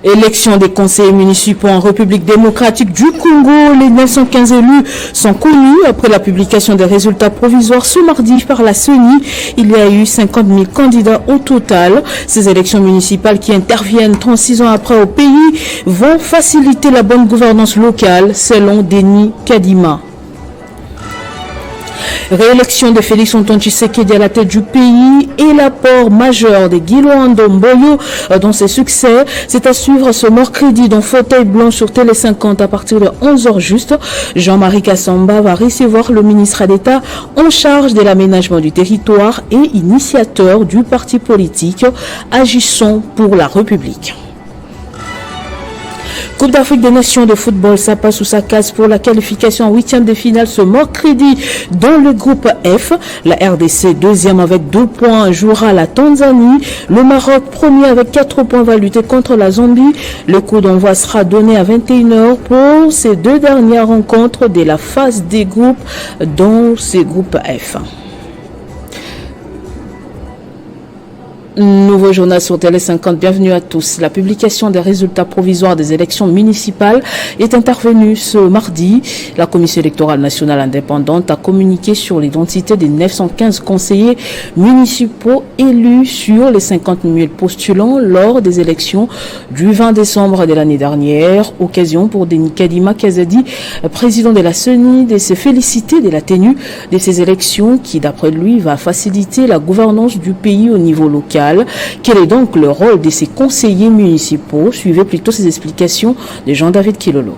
Élection des conseillers municipaux en République démocratique du Congo. Les 915 élus sont connus après la publication des résultats provisoires ce mardi par la CENI. Il y a eu 50 000 candidats au total. Ces élections municipales qui interviennent 36 ans après au pays vont faciliter la bonne gouvernance locale, selon Denis Kadima. Réélection de Félix Antoine Tshisekedi à la tête du pays et l'apport majeur de Guillaume Ndomboyo dans ses succès. C'est à suivre ce mercredi dans Fauteuil Blanc sur Télé 50 à partir de 11h juste. Jean-Marie Kassamba va recevoir le ministre d'État en charge de l'aménagement du territoire et initiateur du parti politique Agissons pour la République. Coupe d'Afrique des Nations de football, ça passe sous sa case pour la qualification en huitième de finale ce mercredi dans le groupe F. La RDC, deuxième avec 2 points, jouera la Tanzanie. Le Maroc, premier avec 4 points, va lutter contre la Zambie. Le coup d'envoi sera donné à 21h pour ces 2 dernières rencontres de la phase des groupes dans ces groupes F. Nouveau journal sur Télé 50, bienvenue à tous. La publication des résultats provisoires des élections municipales est intervenue ce mardi. La Commission électorale nationale indépendante a communiqué sur l'identité des 915 conseillers municipaux élus sur les 50 000 postulants lors des élections du 20 décembre de l'année dernière. Occasion pour Denis Kadima Kazadi, président de la CENI, de se féliciter de la tenue de ces élections qui, d'après lui, va faciliter la gouvernance du pays au niveau local. Quel est donc le rôle de ces conseillers municipaux? Suivez plutôt ces explications de Jean-David Kilolo.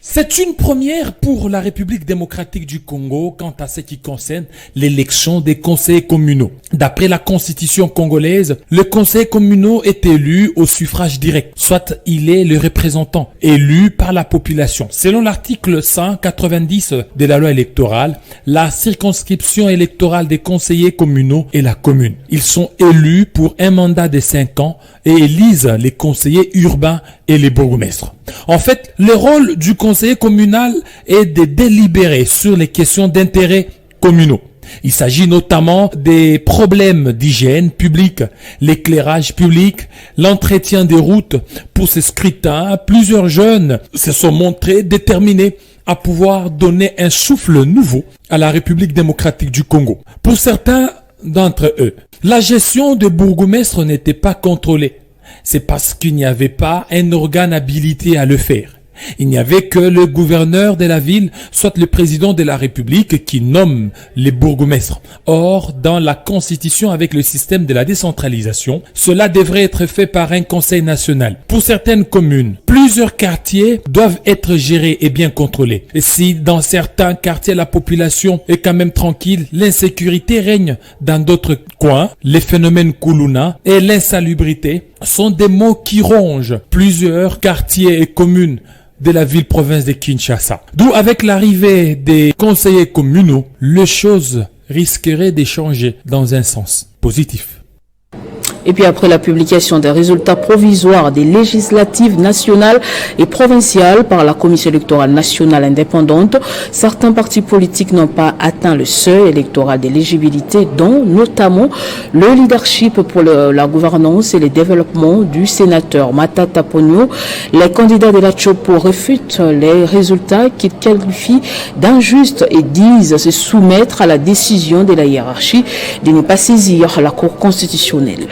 C'est une première pour la République démocratique du Congo quant à ce qui concerne l'élection des conseillers communaux. D'après la constitution congolaise, le conseiller communal est élu au suffrage direct, soit il est le représentant élu par la population. Selon l'article 190 de la loi électorale, la circonscription électorale des conseillers communaux est la commune. Ils sont élus pour un mandat de 5 ans et élisent les conseillers urbains et les bourgmestres. En fait, le rôle du conseiller communal est de délibérer sur les questions d'intérêt communaux. Il s'agit notamment des problèmes d'hygiène publique, l'éclairage public, l'entretien des routes. Pour ces scrutins, plusieurs jeunes se sont montrés déterminés à pouvoir donner un souffle nouveau à la République démocratique du Congo. Pour certains d'entre eux, la gestion de bourgmestre n'était pas contrôlée. C'est parce qu'il n'y avait pas un organe habilité à le faire. Il n'y avait que le gouverneur de la ville, soit le président de la République, qui nomme les bourgmestres. Or, dans la constitution avec le système de la décentralisation, cela devrait être fait par un conseil national. Pour certaines communes, plusieurs quartiers doivent être gérés et bien contrôlés. Et si dans certains quartiers la population est quand même tranquille, l'insécurité règne dans d'autres coins, les phénomènes Kuluna et l'insalubrité sont des mots qui rongent plusieurs quartiers et communes de la ville-province de Kinshasa. D'où, avec l'arrivée des conseillers communaux, les choses risqueraient de changer dans un sens positif. Et puis après la publication des résultats provisoires des législatives nationales et provinciales par la Commission électorale nationale indépendante, certains partis politiques n'ont pas atteint le seuil électoral d'éligibilité, dont notamment le leadership pour la gouvernance et le développement du sénateur Matata Ponyo. Les candidats de la Chopo refutent les résultats qu'ils qualifient d'injustes et disent se soumettre à la décision de la hiérarchie de ne pas saisir la Cour constitutionnelle.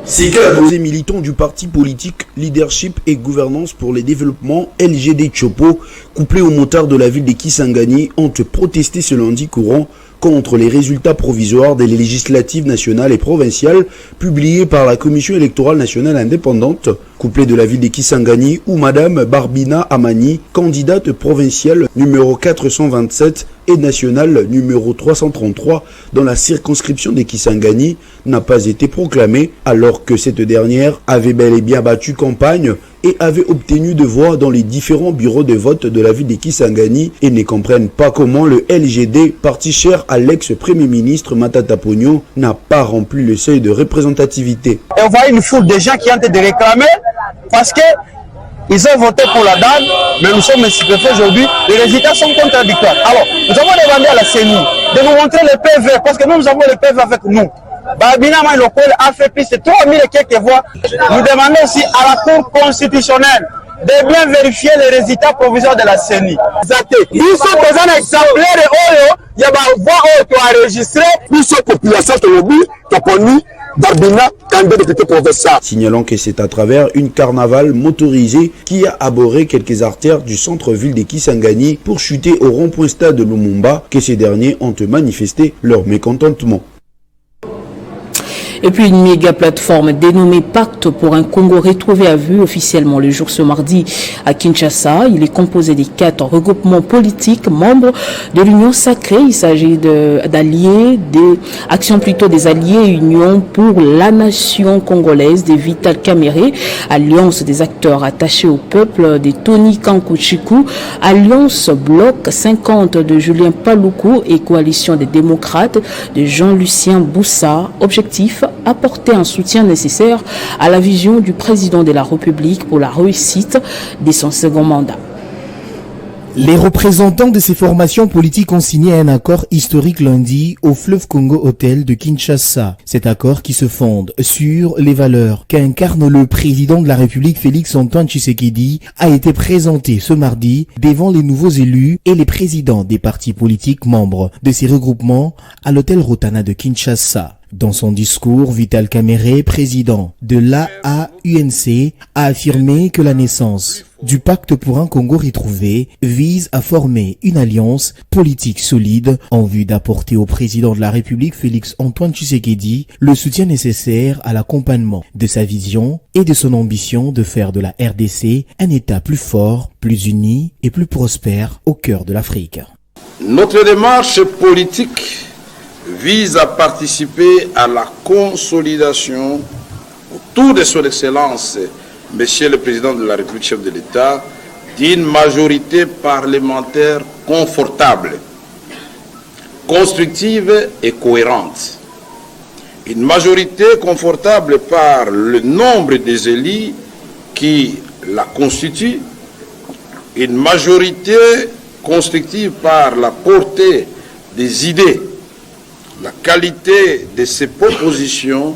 C'est que les militants du parti politique Leadership et Gouvernance pour le Développement LGD Chopo, couplés aux motards de la ville de Kisangani, ont protesté ce lundi courant contre les résultats provisoires des législatives nationales et provinciales publiés par la Commission électorale nationale indépendante, couplée de la ville de Kisangani, où Madame Barbina Amani, candidate provinciale numéro 427 et nationale numéro 333 dans la circonscription de Kisangani, n'a pas été proclamée, alors que cette dernière avait bel et bien battu campagne et avait obtenu de voix dans les différents bureaux de vote de la ville de Kisangani, et ne comprennent pas comment le LGD, parti cher à l'ex-premier ministre Matata Ponyo, n'a pas rempli le seuil de représentativité. Et on voit une foule de gens qui ont été réclamés parce que ils ont voté pour la dame, mais nous sommes stupéfaits aujourd'hui. Les résultats sont contradictoires. Alors, nous avons demandé à la CENI de nous montrer les PV, parce que nous avons les PV avec nous. Babina Lokola a fait plus de 3000 et quelques voix. Nous demandons aussi à la Cour constitutionnelle de bien vérifier les résultats provisoires de la CENI. Ils sont présents exemplaires et il y a des voix qui sont enregistrées. Nous sommes population de l'obus, Toponi, Barbina, candidat député provincial. Signalant que c'est à travers une carnaval motorisée qui a aboré quelques artères du centre-ville de Kisangani pour chuter au rond-point stade de Lumumba que ces derniers ont manifesté leur mécontentement. Et puis une méga plateforme dénommée Pacte pour un Congo retrouvé a vu officiellement le jour ce mardi à Kinshasa. Il est composé des 4 regroupements politiques membres de l'Union sacrée. Il s'agit d'alliés, des alliés Union pour la nation congolaise, des Vital Kamerhe, Alliance des acteurs attachés au peuple, des Tony Kankuchiku, Alliance Bloc 50 de Julien Paluku et Coalition des démocrates de Jean-Lucien Boussa. Objectif: apporter un soutien nécessaire à la vision du président de la République pour la réussite de son second mandat. Les représentants de ces formations politiques ont signé un accord historique lundi au Fleuve Congo Hotel de Kinshasa. Cet accord qui se fonde sur les valeurs qu'incarne le président de la République Félix-Antoine Tshisekedi a été présenté ce mardi devant les nouveaux élus et les présidents des partis politiques membres de ces regroupements à l'hôtel Rotana de Kinshasa. Dans son discours, Vital Kamerhe, président de l'AAUNC, a affirmé que la naissance du pacte pour un Congo retrouvé vise à former une alliance politique solide en vue d'apporter au président de la République Félix-Antoine Tshisekedi le soutien nécessaire à l'accompagnement de sa vision et de son ambition de faire de la RDC un État plus fort, plus uni et plus prospère au cœur de l'Afrique. Notre démarche politique vise à participer à la consolidation autour de son Excellence, Monsieur le Président de la République, chef de l'État, d'une majorité parlementaire confortable, constructive et cohérente. Une majorité confortable par le nombre des élus qui la constituent, une majorité constructive par la portée des idées, la qualité de ses propositions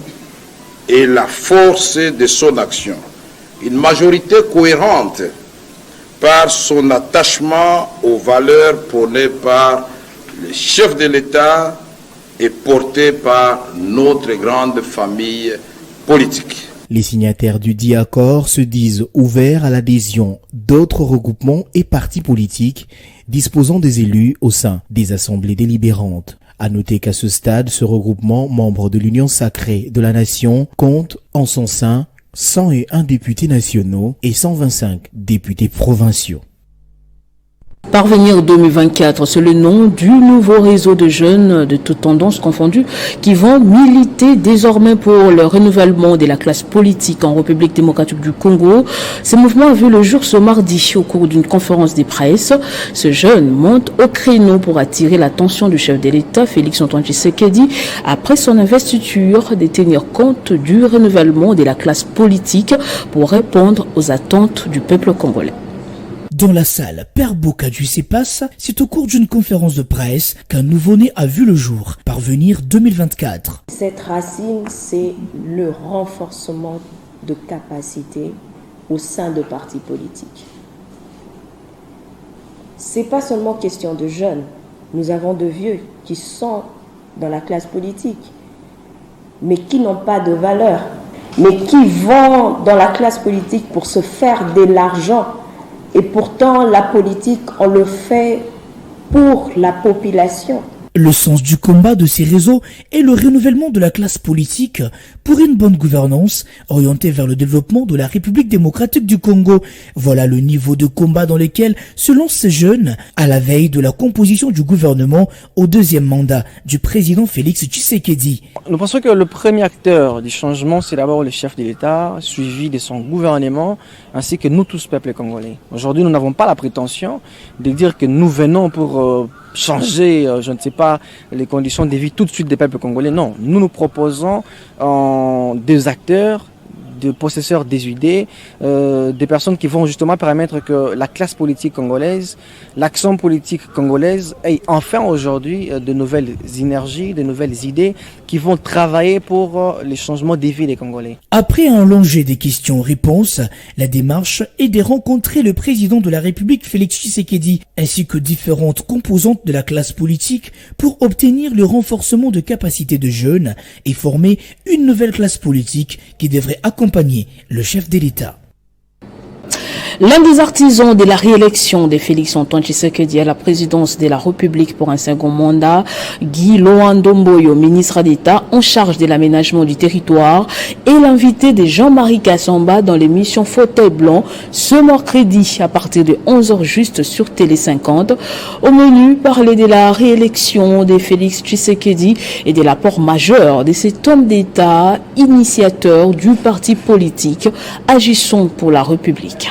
et la force de son action. Une majorité cohérente par son attachement aux valeurs prônées par le chef de l'État et portées par notre grande famille politique. Les signataires du dit accord se disent ouverts à l'adhésion d'autres regroupements et partis politiques disposant des élus au sein des assemblées délibérantes. À noter qu'à ce stade, ce regroupement, membre de l'Union sacrée de la nation, compte en son sein 101 députés nationaux et 125 députés provinciaux. Parvenir 2024, c'est le nom du nouveau réseau de jeunes de toutes tendances confondues qui vont militer désormais pour le renouvellement de la classe politique en République démocratique du Congo. Ce mouvement a vu le jour ce mardi au cours d'une conférence de presse. Ce jeune monte au créneau pour attirer l'attention du chef de l'État, Félix-Antoine Tshisekedi, après son investiture de tenir compte du renouvellement de la classe politique pour répondre aux attentes du peuple congolais. Dans la salle Père Bocadu Sepas, c'est au cours d'une conférence de presse qu'un nouveau-né a vu le jour, Parvenir 2024. Cette racine, c'est le renforcement de capacités au sein de partis politiques. C'est pas seulement question de jeunes. Nous avons de vieux qui sont dans la classe politique, mais qui n'ont pas de valeur, mais qui vont dans la classe politique pour se faire de l'argent. Et pourtant, la politique, on le fait pour la population. Le sens du combat de ces réseaux est le renouvellement de la classe politique pour une bonne gouvernance orientée vers le développement de la République démocratique du Congo. Voilà le niveau de combat dans lequel se lancent ces jeunes à la veille de la composition du gouvernement au deuxième mandat du président Félix Tshisekedi. Nous pensons que le premier acteur du changement, c'est d'abord le chef de l'État, suivi de son gouvernement, ainsi que nous tous, peuple congolais. Aujourd'hui, nous n'avons pas la prétention de dire que nous venons pour changer, je ne sais pas, les conditions de vie tout de suite des peuples congolais. Non, nous proposons des acteurs, des possesseurs des idées, des personnes qui vont justement permettre que la classe politique congolaise, l'action politique congolaise ait enfin aujourd'hui de nouvelles énergies, de nouvelles idées qui vont travailler pour les changements des vies des Congolais. Après un long jet des questions-réponses, la démarche est de rencontrer le président de la République Félix Tshisekedi ainsi que différentes composantes de la classe politique pour obtenir le renforcement de capacités de jeunes et former une nouvelle classe politique qui devrait accompagner le chef de l'État. L'un des artisans de la réélection de Félix Antoine Tshisekedi à la présidence de la République pour un second mandat, Guy Loandomboyo, ministre d'État en charge de l'aménagement du territoire, et l'invité de Jean-Marie Kassamba dans l'émission Fauteuil Blanc ce mercredi à partir de 11h juste sur Télé 50. Au menu, parler de la réélection de Félix Tshisekedi et de l'apport majeur de cet homme d'État, initiateur du parti politique Agissons pour la République.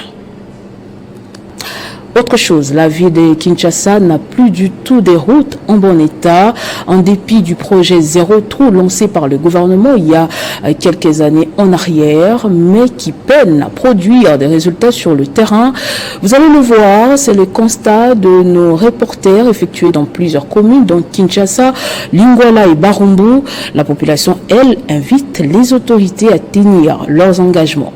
Autre chose, la ville de Kinshasa n'a plus du tout des routes en bon état, en dépit du projet Zéro Trou lancé par le gouvernement il y a quelques années en arrière, mais qui peine à produire des résultats sur le terrain. Vous allez le voir, c'est le constat de nos reporters effectués dans plusieurs communes, dont Kinshasa, Lingwala et Barumbu. La population, elle, invite les autorités à tenir leurs engagements.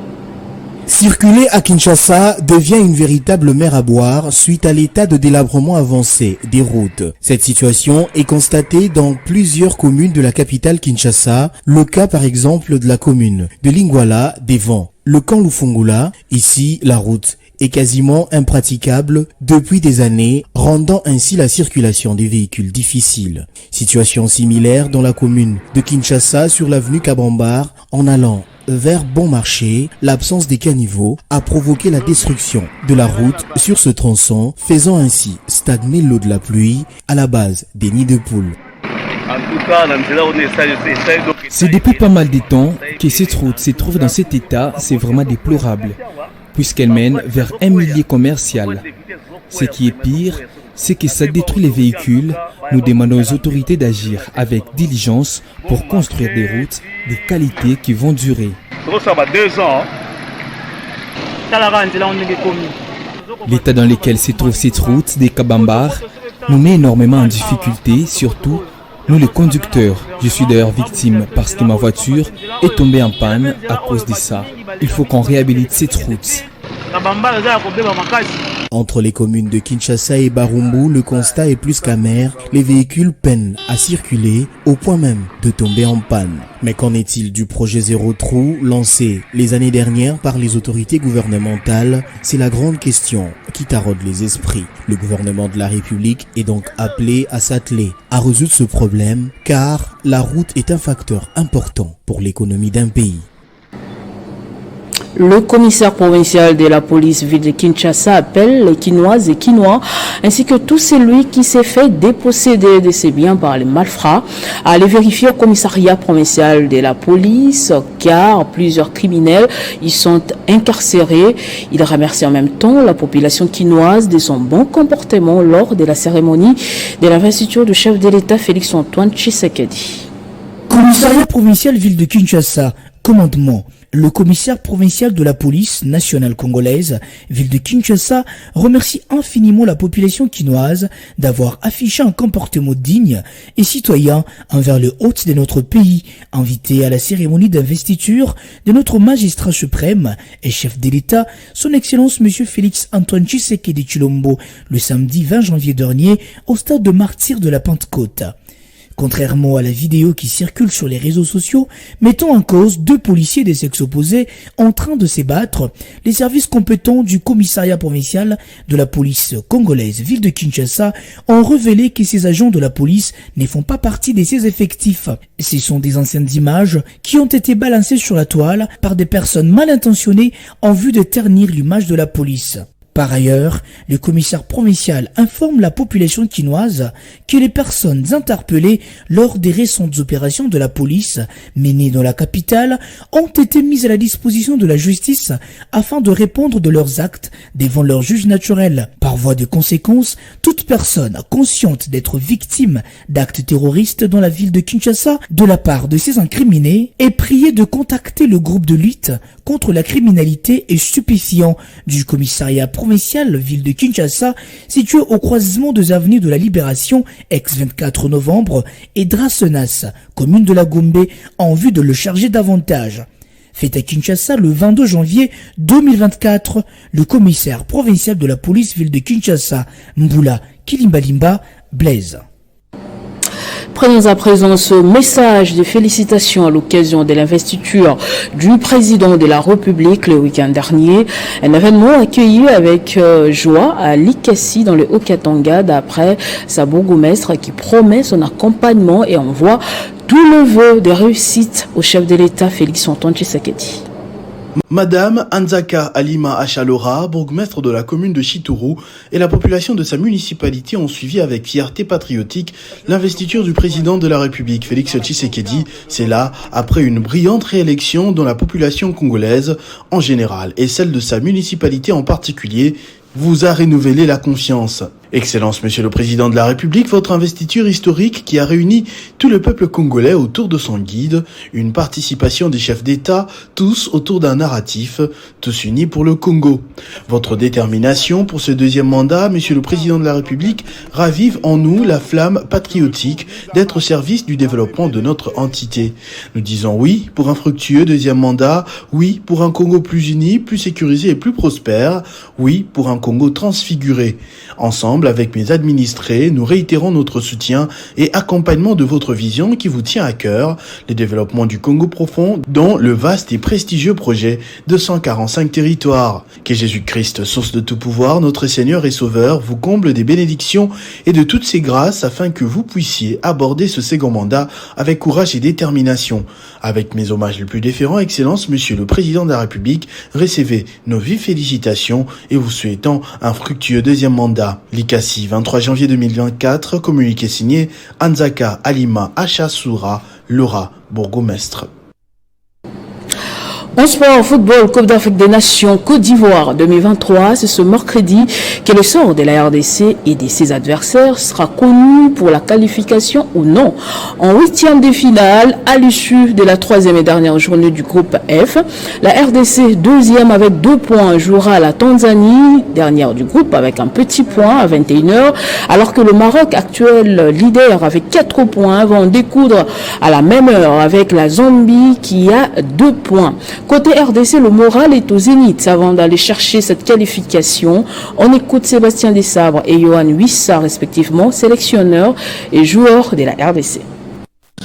Circuler à Kinshasa devient une véritable mer à boire suite à l'état de délabrement avancé des routes. Cette situation est constatée dans plusieurs communes de la capitale Kinshasa, le cas par exemple de la commune de Lingwala devant le camp Lufungula. Ici, la route est quasiment impraticable depuis des années, rendant ainsi la circulation des véhicules difficile. Situation similaire dans la commune de Kinshasa sur l'avenue Kabambar en allant vers Bon Marché. L'absence des caniveaux a provoqué la destruction de la route sur ce tronçon, faisant ainsi stagner l'eau de la pluie à la base des nids de poules. C'est depuis pas mal de temps que cette route se trouve dans cet état. C'est vraiment déplorable, puisqu'elle mène vers un milieu commercial. Ce qui est pire, c'est que ça détruit les véhicules. Nous demandons aux autorités d'agir avec diligence pour construire des routes de qualité qui vont durer. L'état dans lequel se trouve cette route des Kabambar nous met énormément en difficulté, surtout nous les conducteurs. Je suis d'ailleurs victime parce que ma voiture est tombée en panne à cause de ça. Il faut qu'on réhabilite cette route. Entre les communes de Kinshasa et Barumbu, le constat est plus qu'amer. Les véhicules peinent à circuler au point même de tomber en panne. Mais qu'en est-il du projet Zéro Trou lancé les années dernières par les autorités gouvernementales? C'est la grande question qui taraude les esprits. Le gouvernement de la République est donc appelé à s'atteler à résoudre ce problème, car la route est un facteur important pour l'économie d'un pays. Le commissaire provincial de la police ville de Kinshasa appelle les Kinoises et Kinois ainsi que tout celui qui s'est fait déposséder de ses biens par les malfrats à aller vérifier au commissariat provincial de la police car plusieurs criminels y sont incarcérés. Il remercie en même temps la population kinoise de son bon comportement lors de la cérémonie de l'investiture du chef de l'État Félix Antoine Tshisekedi. Commissariat provincial ville de Kinshasa, commandement. Le commissaire provincial de la police nationale congolaise, ville de Kinshasa, remercie infiniment la population kinoise d'avoir affiché un comportement digne et citoyen envers le hôte de notre pays, invité à la cérémonie d'investiture de notre magistrat suprême et chef de l'État, son Excellence Monsieur Félix Antoine Tshisekedi Tshilombo, le samedi 20 janvier dernier au stade de Martyrs de la Pentecôte. Contrairement à la vidéo qui circule sur les réseaux sociaux, mettant en cause deux policiers des sexes opposés en train de se battre, les services compétents du commissariat provincial de la police congolaise ville de Kinshasa ont révélé que ces agents de la police ne font pas partie de ces effectifs. Ce sont des anciennes images qui ont été balancées sur la toile par des personnes mal intentionnées en vue de ternir l'image de la police. Par ailleurs, le commissaire provincial informe la population kinoise que les personnes interpellées lors des récentes opérations de la police menées dans la capitale ont été mises à la disposition de la justice afin de répondre de leurs actes devant leur juge naturel. Par voie de conséquence, toute personne consciente d'être victime d'actes terroristes dans la ville de Kinshasa de la part de ces incriminés est priée de contacter le groupe de lutte contre la criminalité et stupéfiants du commissariat provincial provinciale ville de Kinshasa, située au croisement des avenues de la Libération, ex-24 novembre, et Drasenas, commune de la Gombe, en vue de le charger davantage. Fait à Kinshasa le 22 janvier 2024, le commissaire provincial de la police ville de Kinshasa, Mbula Kilimbalimba, Blaise. Prenons à présent ce message de félicitations à l'occasion de l'investiture du président de la République le week-end dernier. Un événement accueilli avec joie à Likasi dans le Haut-Katanga d'après sa bourgmestre qui promet son accompagnement et envoie tout le vœu de réussite au chef de l'État Félix-Antoine Tshisekedi. Madame Anzaka Alima Achalora, bourgmestre de la commune de Chituru, et la population de sa municipalité ont suivi avec fierté patriotique l'investiture du président de la République, Félix Tshisekedi. C'est là, après une brillante réélection dont la population congolaise en général et celle de sa municipalité en particulier vous a renouvelé la confiance. Excellence, Monsieur le Président de la République, votre investiture historique qui a réuni tout le peuple congolais autour de son guide, une participation des chefs d'État, tous autour d'un narratif, tous unis pour le Congo. Votre détermination pour ce deuxième mandat, Monsieur le Président de la République, ravive en nous la flamme patriotique d'être au service du développement de notre entité. Nous disons oui pour un fructueux deuxième mandat, oui pour un Congo plus uni, plus sécurisé et plus prospère, oui pour un Congo transfiguré. Ensemble, avec mes administrés, nous réitérons notre soutien et accompagnement de votre vision qui vous tient à cœur, le développement du Congo profond, dont le vaste et prestigieux projet de 145 territoires. Que Jésus-Christ, source de tout pouvoir, notre Seigneur et Sauveur, vous comble des bénédictions et de toutes ses grâces afin que vous puissiez aborder ce second mandat avec courage et détermination. Avec mes hommages les plus déférents, Excellence, Monsieur le Président de la République, recevez nos vives félicitations et vous souhaitons un fructueux deuxième mandat. Likasi, 23 janvier 2024, communiqué signé Anzaka Alima Achasura, Laura, bourgmestre. En sport, football, Coupe d'Afrique des Nations, Côte d'Ivoire 2023, c'est ce mercredi que le sort de la RDC et de ses adversaires sera connu pour la qualification ou non. En huitième de finale, à l'issue de la troisième et dernière journée du groupe F, la RDC, deuxième avec 2 points, jouera la Tanzanie, dernière du groupe avec un petit point à 21h, alors que le Maroc, actuel leader avec 4 points, va en découdre à la même heure avec la Zambie qui a 2 points. Côté RDC, le moral est au zénith avant d'aller chercher cette qualification. On écoute Sébastien Desabre et Johan Wissa, respectivement, sélectionneurs et joueurs de la RDC.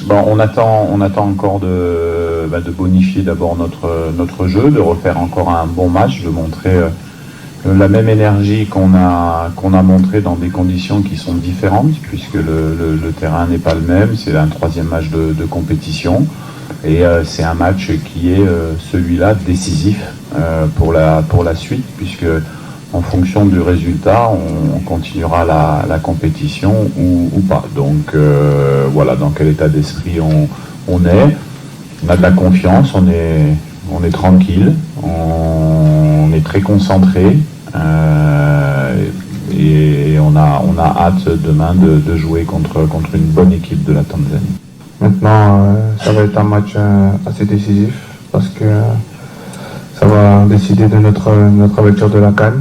Bon, on attend encore de bonifier d'abord notre jeu, de refaire encore un bon match, de montrer la même énergie qu'on a montré dans des conditions qui sont différentes, puisque le terrain n'est pas le même. C'est un troisième match de compétition. Et c'est un match qui est celui-là décisif pour la suite, puisque en fonction du résultat, on continuera la compétition ou pas. Donc voilà dans quel état d'esprit on est. On a de la confiance, on est tranquille, on est très concentré et on a hâte demain de jouer contre une bonne équipe de la Tanzanie. Maintenant, ça va être un match assez décisif parce que ça va décider de notre aventure de la CAN,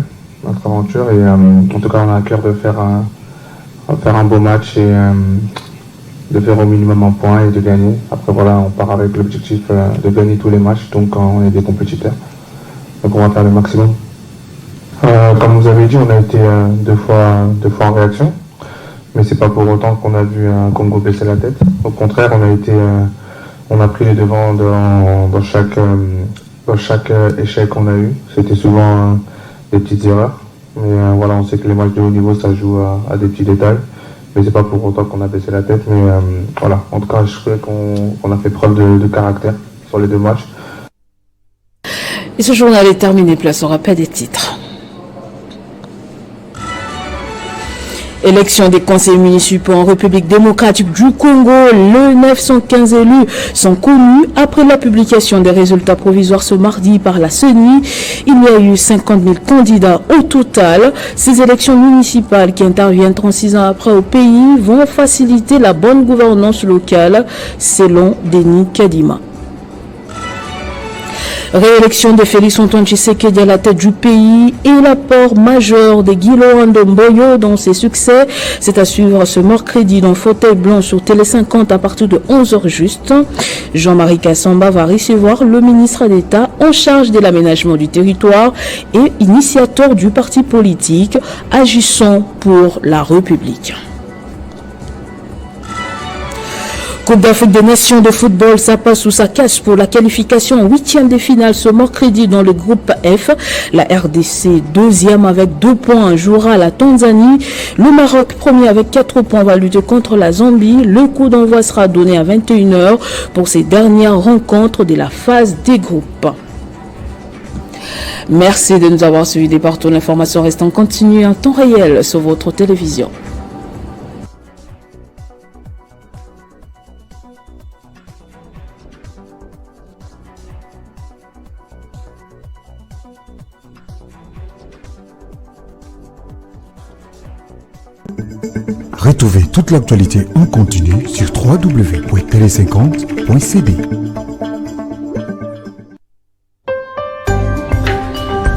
notre aventure. Et en tout cas, on a à cœur de faire un beau match et de faire au minimum un point et de gagner. Après, voilà, on part avec l'objectif de gagner tous les matchs, donc on est des compétiteurs. Donc on va faire le maximum. Comme vous avez dit, on a été deux fois en réaction. Mais c'est pas pour autant qu'on a vu un Congo baisser la tête. Au contraire, on a pris les devants dans chaque échec qu'on a eu. C'était souvent des petites erreurs. Mais voilà, on sait que les matchs de haut niveau, ça joue à des petits détails. Mais c'est pas pour autant qu'on a baissé la tête. Mais voilà, en tout cas, je trouvais qu'on a fait preuve de caractère sur les 2 matchs. Et ce journal est terminé. Place au rappel des titres. Élection des conseils municipaux en République démocratique du Congo. Les 915 élus sont connus après la publication des résultats provisoires ce mardi par la CENI. Il y a eu 50 000 candidats au total. Ces élections municipales qui interviennent 36 ans après au pays vont faciliter la bonne gouvernance locale, selon Denis Kadima. Réélection de Félix Antoine Tshisekedi à la tête du pays et l'apport majeur de Guilo Ndomboyo dans ses succès. C'est à suivre ce mercredi dans Fauteuil Blanc sur Télé 50 à partir de 11h juste. Jean-Marie Kassamba va recevoir le ministre d'État en charge de l'aménagement du territoire et initiateur du parti politique Agissons pour la République. Coupe d'Afrique des Nations de football, ça passe ou ça casse pour la qualification en 8e de finale ce mercredi dans le groupe F. La RDC, deuxième avec 2 points, jouera la Tanzanie. Le Maroc, premier avec 4 points, va lutter contre la Zambie. Le coup d'envoi sera donné à 21h pour ces dernières rencontres de la phase des groupes. Merci de nous avoir suivis des partout. L'information reste en continu en temps réel sur votre télévision. Retrouvez toute l'actualité en continu sur www.tele50.cd.